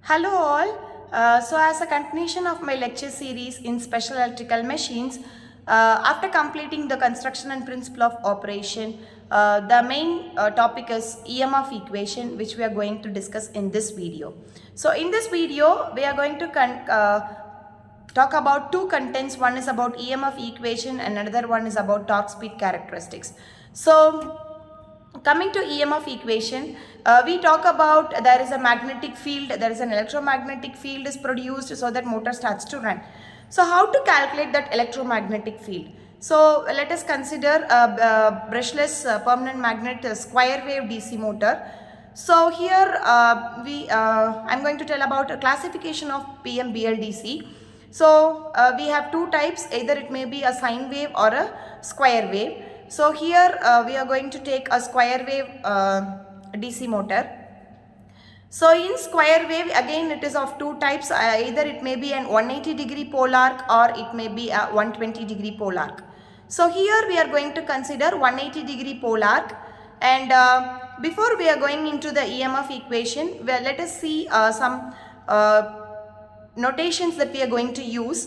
Hello all. So as a continuation of my lecture series in special electrical machines, after completing the construction and principle of operation, the main topic is EMF equation, which we are going to discuss in this video. So in this video, we are going to talk about two contents. One is about EMF equation and another one is about torque speed characteristics. So coming to EMF equation, we talk about there is a magnetic field, there is an electromagnetic field is produced so that motor starts to run. So how to calculate that electromagnetic field? So let us consider a brushless permanent magnet square wave DC motor. So here I'm going to tell about a classification of PMBLDC. So we have two types, either it may be a sine wave or a square wave. So here we are going to take a square wave DC motor. So in square wave, again it is of two types, either it may be an 180 degree pole arc or it may be a 120 degree pole arc. So here we are going to consider 180 degree pole arc, and before we are going into the EMF equation, let us see some notations that we are going to use.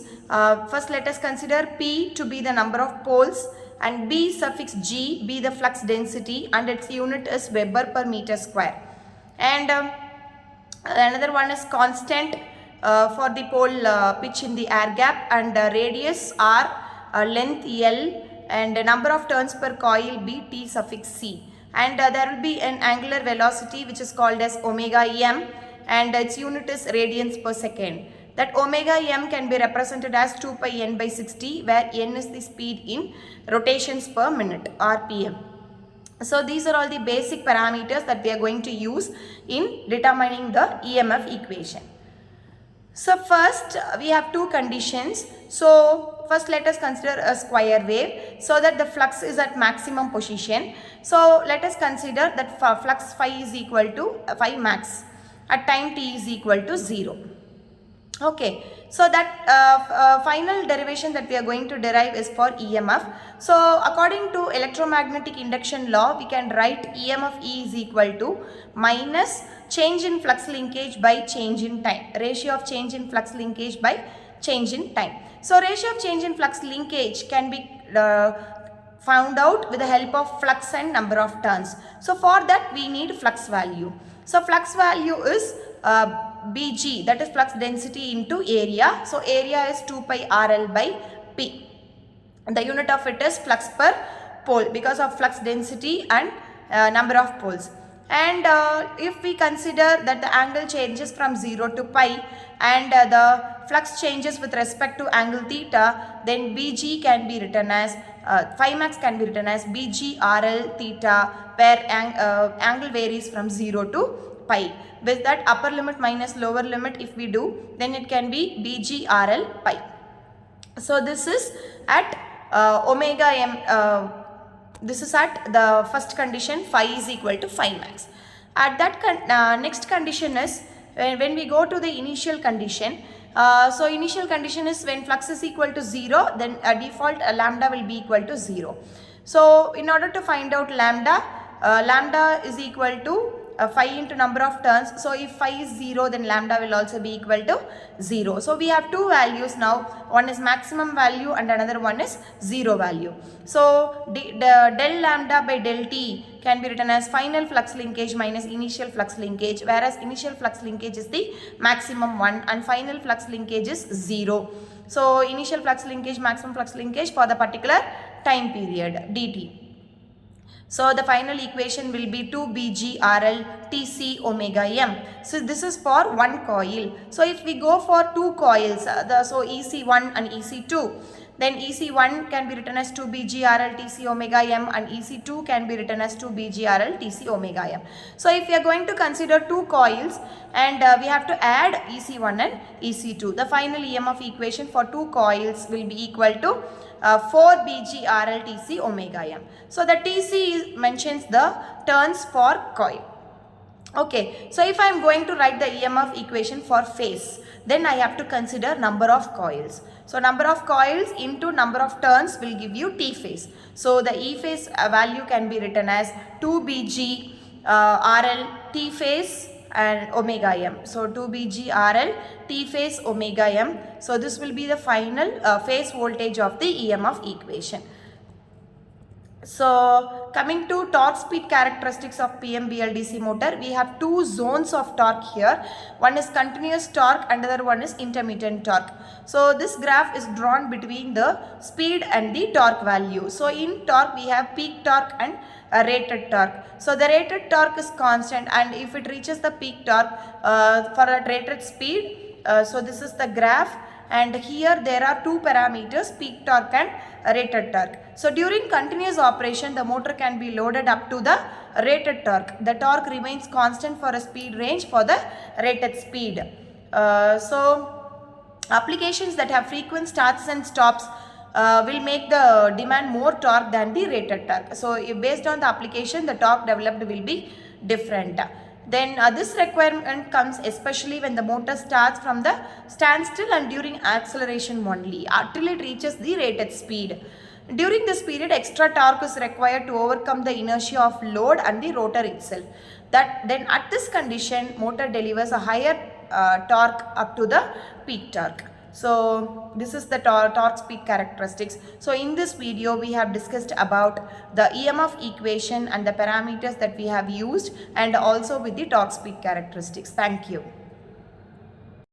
First let us consider P to be the number of poles and B suffix G be the flux density, and its unit is Weber per meter square. And another one is constant for the pole pitch in the air gap, and radius R, length L, and number of turns per coil B T suffix C. And there will be an angular velocity which is called as omega M, and its unit is radians per second. That omega M can be represented as 2 pi n by 60, where n is the speed in rotations per minute, RPM. So these are all the basic parameters that we are going to use in determining the EMF equation. So first we have two conditions. So first let us consider a square wave so that the flux is at maximum position. So let us consider that flux phi is equal to phi max at time t is equal to 0. Okay, so that final derivation that we are going to derive is for EMF. So according to electromagnetic induction law, we can write EMF E is equal to minus change in flux linkage by change in time, ratio of change in flux linkage by change in time. So ratio of change in flux linkage can be found out with the help of flux and number of turns. So for that we need flux value. So flux value is Bg, that is flux density into area. So area is 2 pi RL by P. The unit of it is flux per pole because of flux density and number of poles. And if we consider that the angle changes from 0 to pi and the flux changes with respect to angle theta, then Bg can be written as phi max can be written as Bg RL theta, where angle varies from 0 to pi. With that upper limit minus lower limit if we do, then it can be Bg RL pi. So this is at omega M, this is at the first condition, phi is equal to phi max. At that next condition is when we go to the initial condition. So initial condition is when flux is equal to 0, then default lambda will be equal to 0. So in order to find out lambda, lambda is equal to phi into number of turns. So if phi is 0, then lambda will also be equal to 0. So we have two values now. One is maximum value and another one is 0 value. So the del lambda by del t can be written as final flux linkage minus initial flux linkage, whereas initial flux linkage is the maximum one and final flux linkage is 0. So initial flux linkage, maximum flux linkage for the particular time period dt. So the final equation will be 2 Bg RL Tc omega M. So this is for one coil. So if we go for two coils, so EC1 and EC2, then EC1 can be written as 2 Bg RL Tc omega M and EC2 can be written as 2 Bg RL Tc omega M. So if we are going to consider two coils and we have to add EC1 and EC2, the final EMF equation for two coils will be equal to 4 Bg RL Tc omega M. So the Tc mentions the turns for coil. Okay, so if I am going to write the EMF equation for phase, then I have to consider number of coils. So number of coils into number of turns will give you T phase. So the E phase value can be written as 2 Bg RL T phase and omega m. So 2BGRL T phase omega m. So this will be the final phase voltage of the EMF equation. So coming to torque speed characteristics of PMBLDC motor, we have two zones of torque here. One is continuous torque, another one is intermittent torque. So this graph is drawn between the speed and the torque value. So in torque we have peak torque and rated torque. So the rated torque is constant, and if it reaches the peak torque for a rated speed, so this is the graph, and here there are two parameters, peak torque and rated torque. So during continuous operation, the motor can be loaded up to the rated torque. The torque remains constant for a speed range for the rated speed. So applications that have frequent starts and stops will make the demand more torque than the rated torque. So based on the application, the torque developed will be different. Then this requirement comes especially when the motor starts from the standstill and during acceleration only until it reaches the rated speed. During this period, extra torque is required to overcome the inertia of load and the rotor itself. Then at this condition, motor delivers a higher torque up to the peak torque. So this is the torque speed characteristics. So in this video we have discussed about the EMF equation and the parameters that we have used, and also with the torque speed characteristics. Thank you.